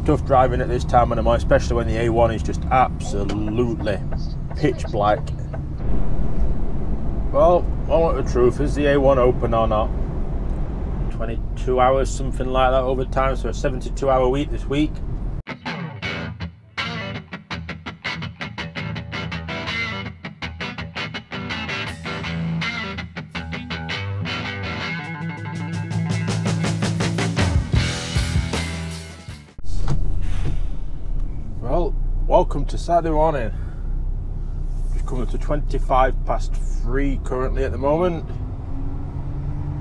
tough driving at this time of the morning, especially when the A1 is just absolutely pitch black. Well, I want the truth, is the A1 open or not? 22 hours, something like that overtime, so a 72-hour week this week. Well, welcome to Saturday morning. Just coming to 3:25 currently at the moment.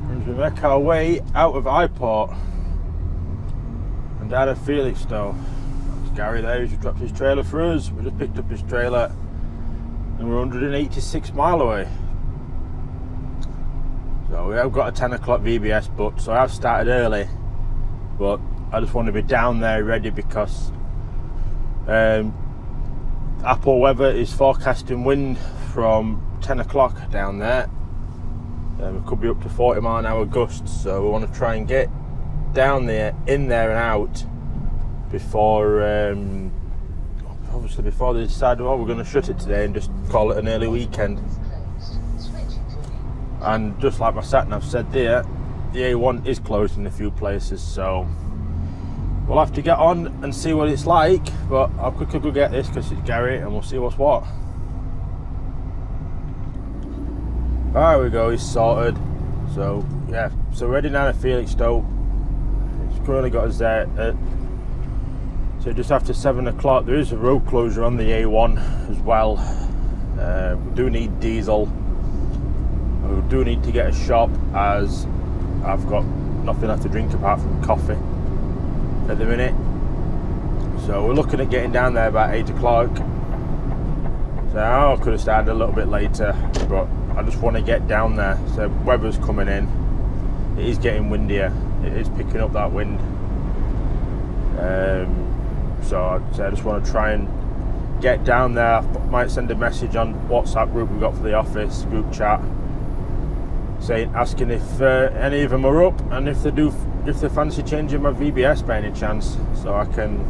And we make our way out of Highport and down to Felixstowe. That's Gary there, who's just dropped his trailer for us. We just picked up his trailer and we're 186 mile away. So we have got a 10 o'clock VBS booked, so I have started early, but I just want to be down there ready because Apple weather is forecasting wind from 10 o'clock down there. It could be up to 40 mile an hour gusts, so we want to try and get down there, in there and out before obviously before they decide, oh, we're going to shut it today and just call it an early weekend. And just like my sat nav said there, the A1 is closed in a few places, so we'll have to get on and see what it's like, but I'll quickly go get this because it's Gary and we'll see what's what. There we go, he's sorted. So yeah, so we're heading down to Felixstowe. It's currently got us there at, so just after 7 o'clock. There is a road closure on the A1 as well. We do need diesel. We do need to get a shop as I've got nothing left to drink apart from coffee at the minute. So we're looking at getting down there about 8 o'clock. So I could have started a little bit later, but I just want to get down there. So weather's coming in, it is getting windier, it is picking up that wind. So I just want to try and get down there. I might send a message on WhatsApp group we've got for the office group chat, asking if any of them are up and if they fancy changing my VBS by any chance, so I can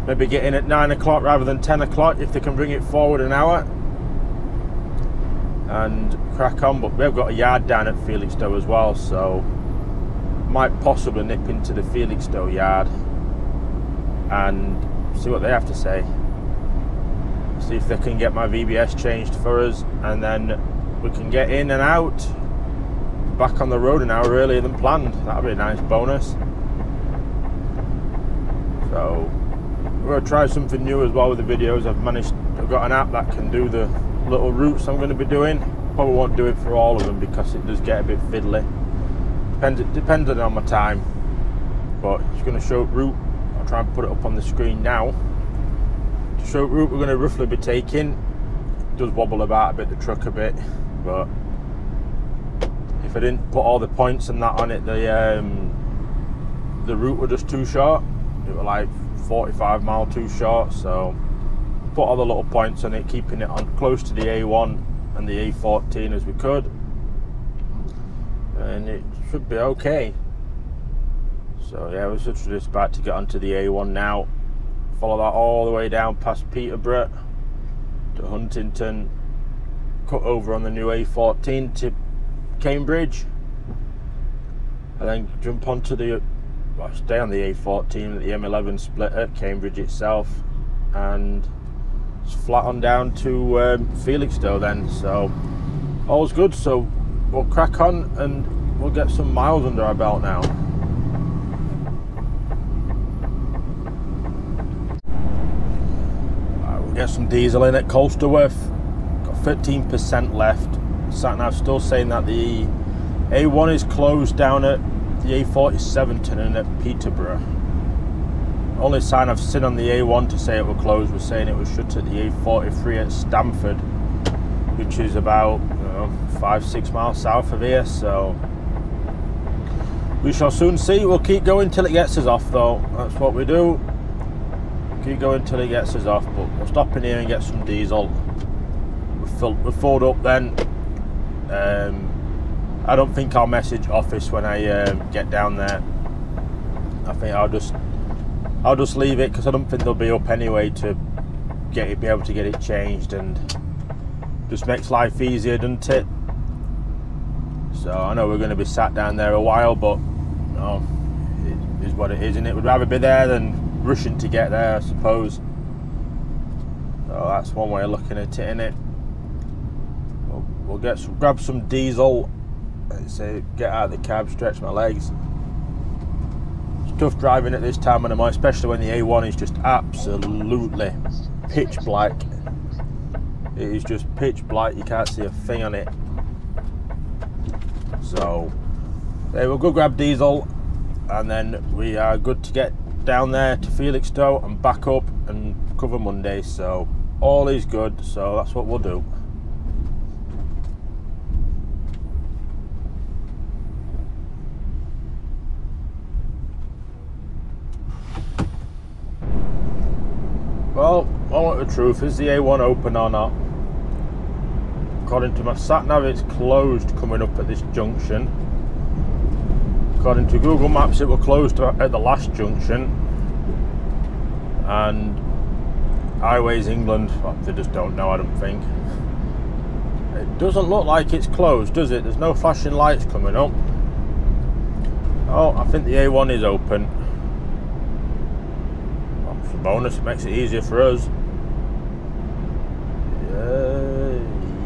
maybe get in at 9 o'clock rather than 10 o'clock if they can bring it forward an hour and crack on. But we've got a yard down at Felixstowe as well, so might possibly nip into the Felixstowe yard and see what they have to say, see if they can get my VBS changed for us, and then we can get in and out back on the road an hour earlier than planned. That'll be a nice bonus. So we're going to try something new as well with the videos. I've got an app that can do the little routes I'm going to be doing. Probably won't do it for all of them because it does get a bit fiddly, depending on my time, but it's going to show route. I'll try and put it up on the screen now to show route we're going to roughly be taking. It does wobble about a bit, the truck a bit, but if I didn't put all the points and that on it, the route were just too short. It was like 45 mile too short, so put all the little points on it, keeping it on close to the A1 and the A14 as we could, and it should be okay. So yeah, we're just about to get onto the A1 now, follow that all the way down past Peterborough to Huntington, cut over on the new A14 to Cambridge, and then jump onto the, well, stay on the A14 at the M11 split at Cambridge itself, and it's flat on down to Felixstowe then. So all's good, so we'll crack on and we'll get some miles under our belt now. We'll get some diesel in at Colsterworth. Got 13% left. Sat nav still saying that the A1 is closed down at the A47 and at Peterborough. Only sign I've seen on the A1 to say it was closed was saying it was shut at the A43 at Stamford, which is about 5-6 miles south of here. So we shall soon see. We'll keep going till it gets us off, though. That's what we do. Keep going till it gets us off. But we'll stop in here and get some diesel. We're filled up then. I don't think I'll message office when I get down there. I think I'll just I'll just leave it because I don't think they'll be up anyway to be able to get it changed, and just makes life easier, doesn't it? So I know we're going to be sat down there a while, but no, it is what it is, isn't it? We'd rather be there than rushing to get there, I suppose. So that's one way of looking at it, innit? We'll grab some diesel, and say get out of the cab, stretch my legs. It's tough driving at this time of the night, especially when the A1 is just absolutely pitch black. It is just pitch black, you can't see a thing on it. So we'll go grab diesel, and then we are good to get down there to Felixstowe and back up and cover Monday. So all is good, so that's what we'll do. Well, I want the truth. Is the A1 open or not? According to my sat nav, it's closed coming up at this junction. According to Google Maps, it was closed at the last junction. And Highways England, well, they just don't know, I don't think. It doesn't look like it's closed, does it? There's no flashing lights coming up. Oh, I think the A1 is open. Well, it's a bonus, it makes it easier for us.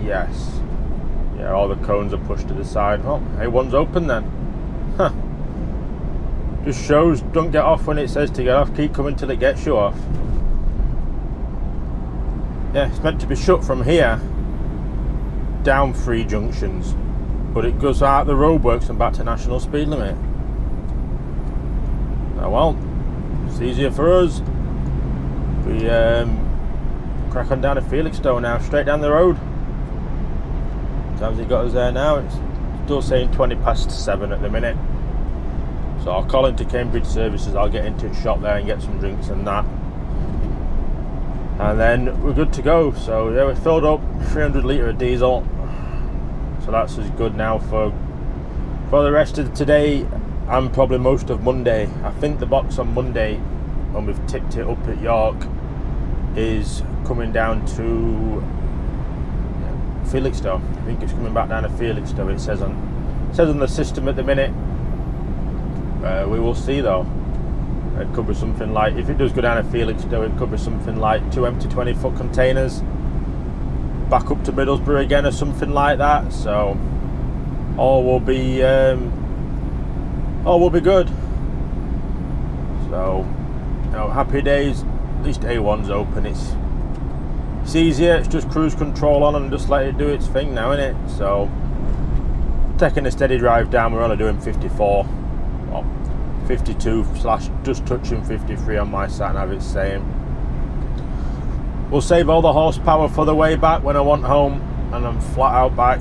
Yes. Yeah, all the cones are pushed to the side. Oh, A1's open then. Huh. Just shows don't get off when it says to get off, keep coming till it gets you off. Yeah, it's meant to be shut from here down 3 junctions, but it goes out the roadworks and back to national speed limit. Oh well, it's easier for us. We crack on down to Felixstowe now, straight down the road. Times it got us there now, it's still saying 20 past 7 at the minute. So I'll call into Cambridge Services, I'll get into a shop there and get some drinks and that. And then we're good to go. So yeah, we filled up 300 litre of diesel. So that's as good now for the rest of today and probably most of Monday. I think the box on Monday, when we've tipped it up at York, is coming down to Felixstowe. I think it's coming back down to Felixstowe. It says on the system at the minute. We will see though. It could be something like, if it does go down to Felixstowe, it could be something like 2 empty 20-foot containers back up to Middlesbrough again or something like that. So all will be good. So happy days. At least A1's open. It's easier. It's just cruise control on and just let it do its thing now, innit? So taking a steady drive down, we're only doing 54. 52 / just touching 53 on my sat nav, it's saying. We'll save all the horsepower for the way back when I want home and I'm flat out back.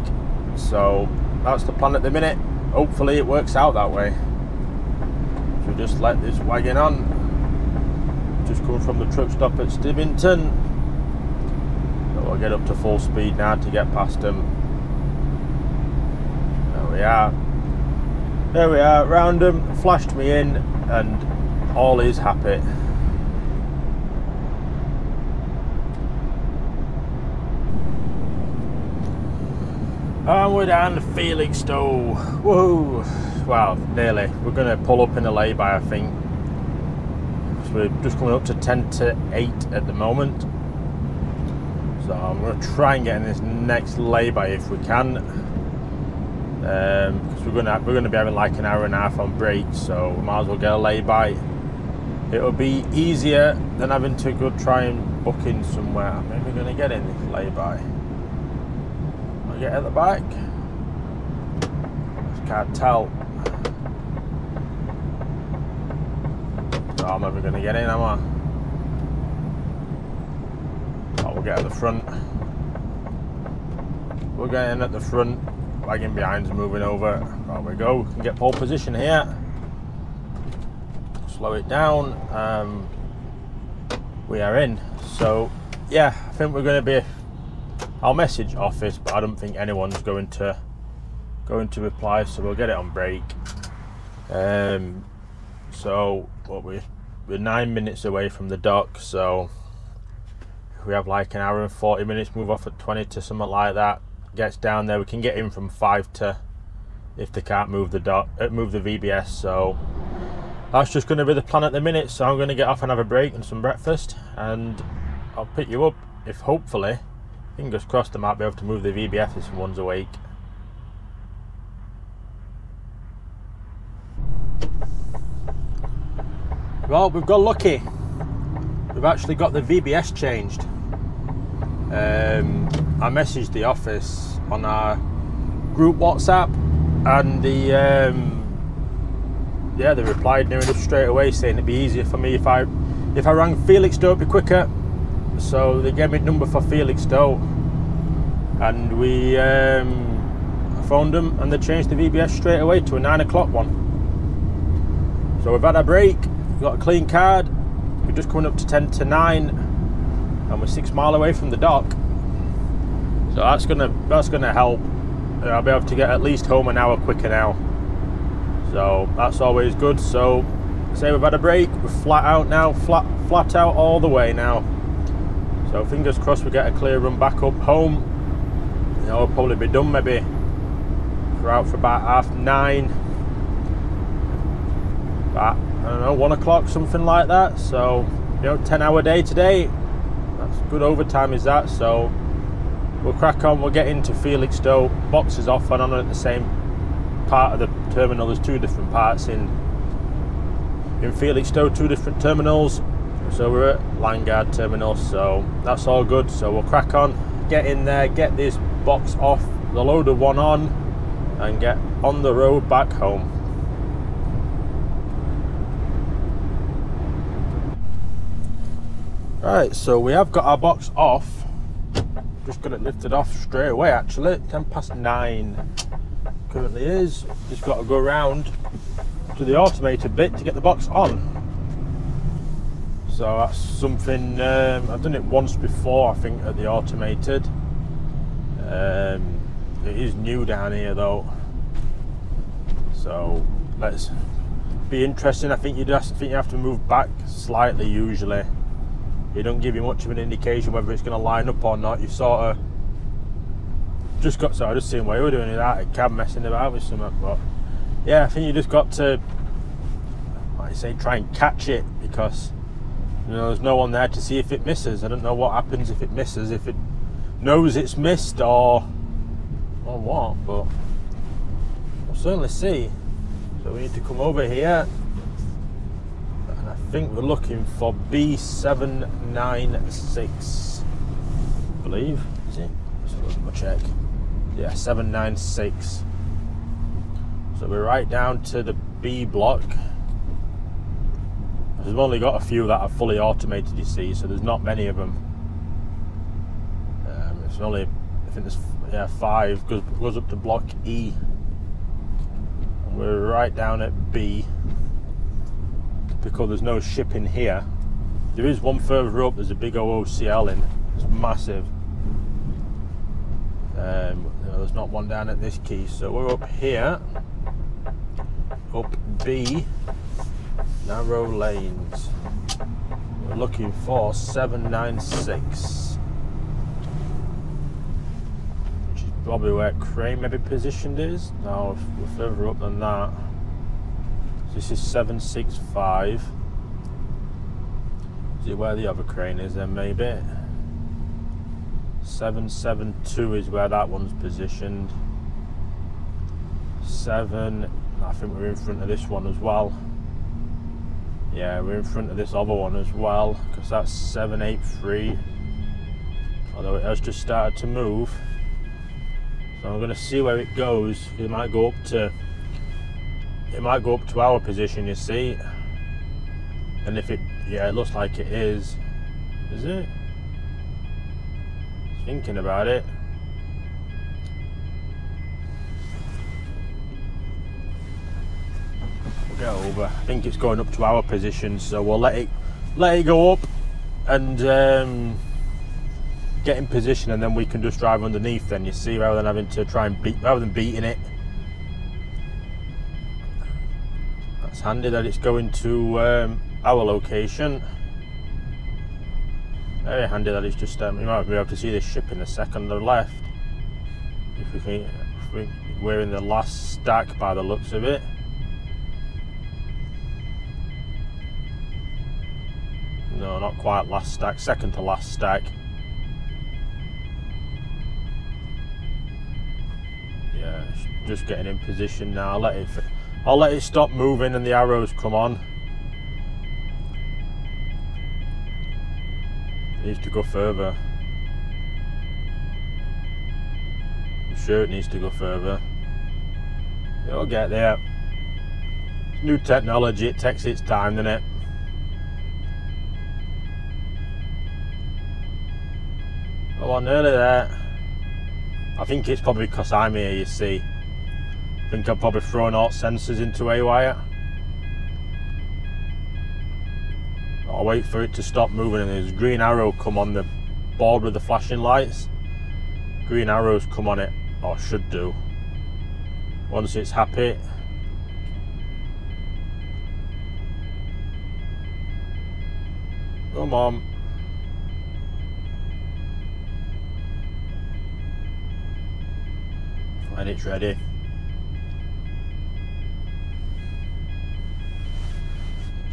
So that's the plan at the minute. Hopefully it works out that way. So just let this wagon on. Just coming from the truck stop at Stibington. So we'll get up to full speed now to get past them. There we are. There we are, round them, flashed me in, and all is happy. And we're down to Felixstowe. Whoa! Well, nearly. We're going to pull up in a lay-by, I think. So we're just coming up to 10 to 8 at the moment. So I'm going to try and get in this next lay-by if we can. Because we're going to be having like an hour and a half on breaks, so we might as well get a lay-by. It'll be easier than having to go try and book in somewhere. I'm maybe going to get in this lay-by. I'll get at the back. Just can't tell. So I'm never going to get in, am I? Oh, we'll get at the front. We're getting at the front. Wagon behind's moving over. There we go. We can get pole position here. Slow it down. We are in. So yeah, I think we're going to be. I'll message office, but I don't think anyone's going to reply. So we'll get it on break. So what we we're 9 minutes away from the dock, so if we have like an hour and 40 minutes, move off at 20 to something like that, gets down there, we can get in from 5 to, if they can't move the VBS. So that's just going to be the plan at the minute. So I'm going to get off and have a break and some breakfast, and I'll pick you up if, hopefully, fingers crossed, I might be able to move the VBS if someone's awake. Well, we've got lucky. We've actually got the VBS changed. I messaged the office on our group WhatsApp, and they replied near enough straight away saying it'd be easier for me if I rang Felixstowe, it'd be quicker. So they gave me a number for Felixstowe, and we phoned them, and they changed the VBS straight away to a 9 o'clock one. So we've had a break, we've got a clean card, we're just coming up to 10 to 9, and we're 6 miles away from the dock. So that's gonna help. I'll be able to get at least home an hour quicker now. So that's always good. So say we've had a break, we're flat out now, flat out all the way now. So fingers crossed we get a clear run back up home. You know, we'll probably be done maybe. We're out for about 9:30. About, I don't know, 1 o'clock, something like that. So, you know, 10-hour day today. That's good overtime is that. So we'll crack on, we'll get into Felixstowe, boxes off and on at the same part of the terminal. There's 2 different parts in Felixstowe, 2 different terminals. So we're at Landguard terminal, so that's all good. So we'll crack on, get in there, get this box off, the loader one on, and get on the road back home. Right, so we have got our box off. Just got it lifted off straight away actually. 9:10 currently is. Just got to go around to the automated bit to get the box on. So that's something, I've done it once before I think at the automated. It is new down here though. So let's be interesting. I think you have to move back slightly usually. It don't give you much of an indication whether it's going to line up or not. You sort of just got, so I just seen what you were doing that a cab messing about with something, but yeah, I think you just got to, like I say, try and catch it, because you know there's no one there to see if it misses. I don't know what happens if it misses, if it knows it's missed or what, but we'll certainly see. So we need to come over here. I think we're looking for B796, I believe, is it? Let's have a check. Yeah, 796. So we're right down to the B block. We've only got a few that are fully automated, you see, so there's not many of them. It's only, I think there's 5, goes up to block E. And we're right down at B, because there's no shipping here. There is one further up, there's a big OOCL in, it's massive. There's not one down at this key, so we're up here, up B, narrow lanes. We're looking for 796, which is probably where crane maybe positioned is. No, we're further up than that. This is 765. Is it where the other crane is then maybe? 772 is where that one's positioned. 7, I think we're in front of this one as well. Yeah, we're in front of this other one as well, because that's 783. Although it has just started to move. So I'm going to see where it goes. It might go up to our position, you see. And if it, yeah, it looks like it is. Is it? Thinking about it. We'll get over. I think it's going up to our position, so we'll let it go up and get in position, and then we can just drive underneath. Then you see, rather than having to try and beating it. It's handy that it's going to our location. Very handy that it's just, you might be able to see the ship in the second on the left. We're in the last stack by the looks of it. No, not quite last stack, second to last stack. Yeah, just getting in position now. I'll let it stop moving and the arrows come on. It needs to go further. I'm sure it needs to go further. It'll get there. New technology, it takes its time, doesn't it? Oh, I'm nearly there. I think it's probably because I'm here, you see. I think I've probably thrown all sensors into haywire. I'll wait for it to stop moving and there's a green arrow come on the board with the flashing lights. Green arrows come on it, or should do. Once it's happy. Come on. When it's ready.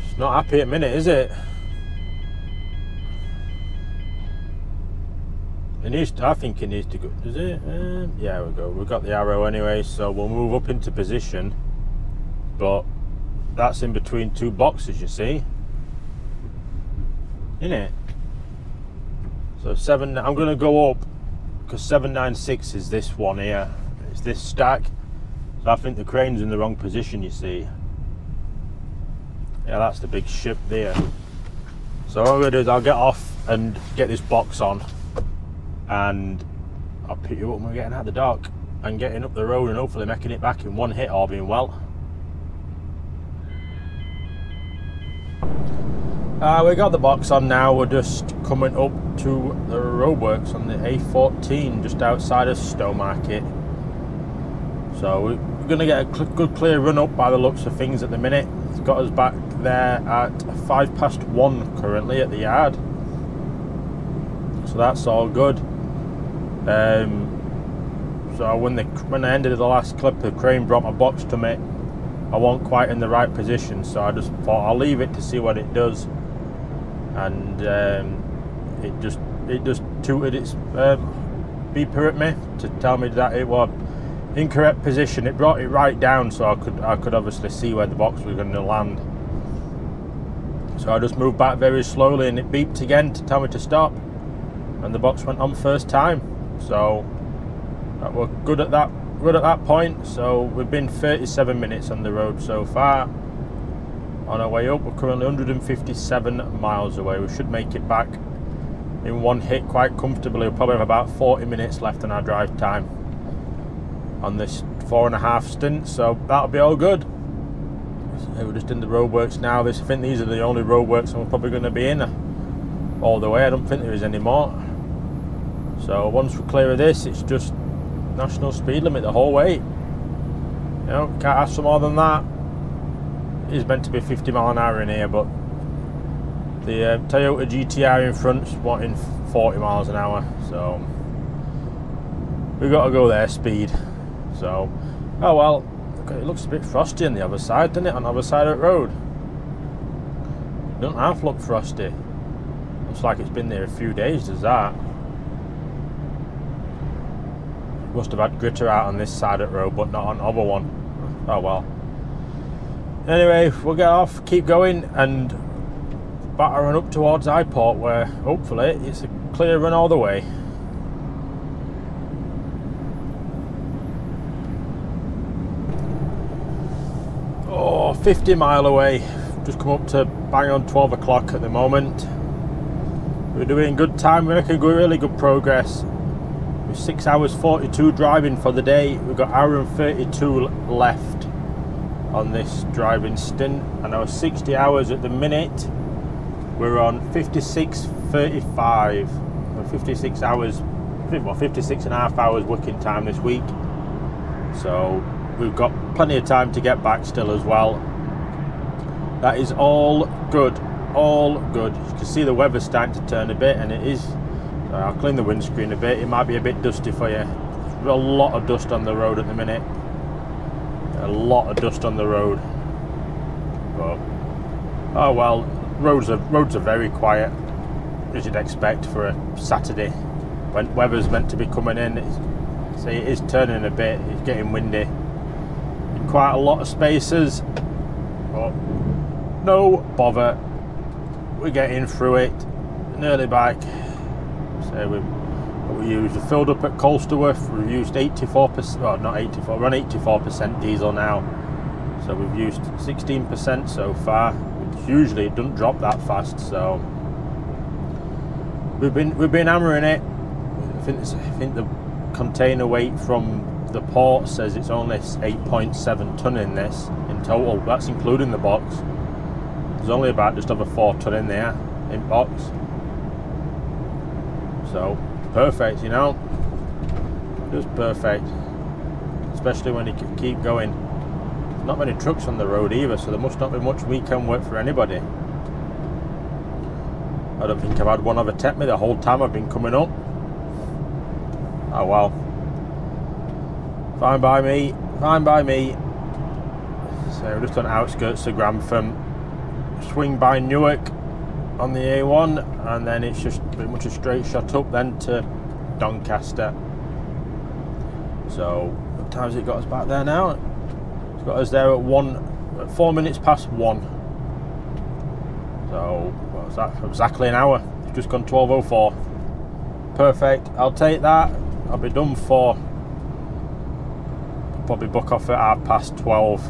It's not happy at the minute, is it? It needs to, I think it needs to go, does it? Yeah, we go. We've got the arrow anyway, so we'll move up into position. But that's in between two boxes, you see. Isn't it? So I'm going to go up because 796 is this one here. It's this stack. So I think the crane's in the wrong position, you see. Yeah, that's the big ship there. So what I'm going to do is I'll get off and get this box on. And I'll pick you up when we're getting out of the dock and getting up the road and hopefully making it back in one hit, all being well. We got the box on now. We're just coming up to the roadworks on the A14 just outside of Stowe Market. So we're going to get a good clear run up by the looks of things at the minute. It's got us back there at 1:05 currently at the yard. So that's all good. So when I ended the last clip, the crane brought my box to me. I wasn't quite in the right position, so I just thought I'll leave it to see what it does. And it just tooted its beeper at me to tell me that it was incorrect position. It brought it right down, so I could obviously see where the box was going to land. So I just moved back very slowly, and it beeped again to tell me to stop. And the box went on first time. So we're good at that point. So we've been 37 minutes on the road so far. On our way up, we're currently 157 miles away. We should make it back in one hit quite comfortably. We'll probably have about 40 minutes left on our drive time on this 4.5 stint, so that'll be all good. So we're just in the roadworks now. I think these are the only roadworks I'm probably going to be in all the way. I don't think there is any more. So once we're clear of this, it's just national speed limit the whole way. You know, can't ask for more than that. It is meant to be 50 mile an hour in here, but the Toyota GTR in front's wanting 40 miles an hour, so we've got to go their speed. So, oh well, it looks a bit frosty on the other side, doesn't it? On the other side of the road. It doesn't half look frosty. Looks like it's been there a few days, does that? Must have had gritter out on this side of the road, but not on the other one. Oh well. Anyway, we'll get off, keep going, and batter on up towards Highport, where hopefully it's a clear run all the way. Oh, 50 mile away. Just come up to bang on 12 o'clock at the moment. We're doing good time, we're making really good progress. With 6 hours 42 driving for the day. We've got 1 hour and 32 left on this driving stint, and our 60 hours at the minute, we're on 56:35. 56 hours, well, 56.5 hours working time this week. So we've got plenty of time to get back still as well. That is all good, all good. You can see the weather's starting to turn a bit, and it is. I'll clean the windscreen a bit. It might be a bit dusty for you. There's a lot of dust on the road at the minute. A lot of dust on the road. But oh well, roads are very quiet, as you'd expect for a Saturday when weather's meant to be coming in. See, it is turning a bit. It's getting windy in quite a lot of spaces. But no bother, we're getting through it. Nearly back. So we used filled up at Colsterworth. We've used 84%. Well, not 84. We're on 84% diesel now. So we've used 16% so far. Which usually it doesn't drop that fast. So we've been hammering it. I think the container weight from the port says it's only 8.7 ton in this in total. That's including the box. There's only about just over 4 ton in there in box. So perfect, you know, just perfect. Especially when you can keep going. There's not many trucks on the road either, so there must not be much weekend work for anybody. I don't think I've had one overtake me the whole time I've been coming up. Oh well. Fine by me, fine by me. So we're just on the outskirts of Grantham. Swing by Newark on the A1, and then it's just pretty much a straight shot up then to Doncaster. So what time has it got us back there now? It's got us there at 4 minutes past 1. So what was that? Exactly an hour. It's just gone 12:04. Perfect. I'll take that. I'll be done for. Probably book off at 12:30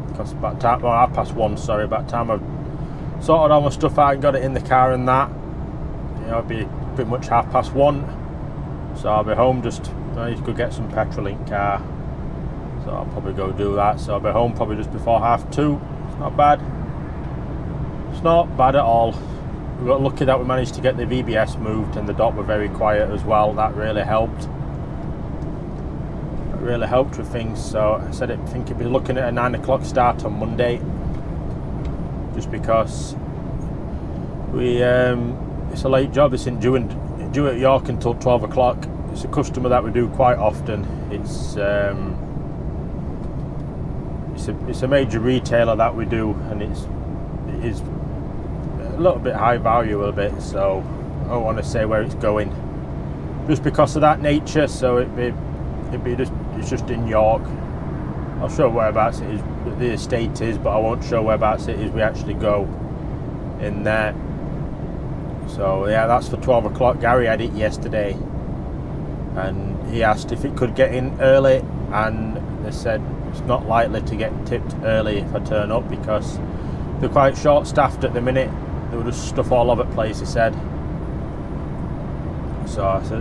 because by time, well, 1:30. Sorry, by the time I've sorted all my stuff out and got it in the car and that, you know, it'll be pretty much 1:30. So I'll be home. Just I need to go get some petrol in car. So I'll probably go do that. So I'll be home probably just before 2:30. It's not bad. It's not bad at all. We got lucky that we managed to get the VBS moved, and the dock were very quiet as well. That really helped. That really helped with things. So I said I think it'd be looking at a 9 o'clock start on Monday, just because we it's a late job. It's due at York until 12 o'clock. It's a customer that we do quite often. It's a major retailer that we do, and it is a little bit high value a little bit, so I don't want to say where it's going just because of that nature. So it's just in York. I'll show whereabouts it is, the estate is, but I won't show whereabouts it is. We actually go in there. So yeah, that's for 12 o'clock. Gary had it yesterday, and he asked if it could get in early, and they said it's not likely to get tipped early if I turn up, because they're quite short staffed at the minute. There was just stuff all over the place, he said. So I said,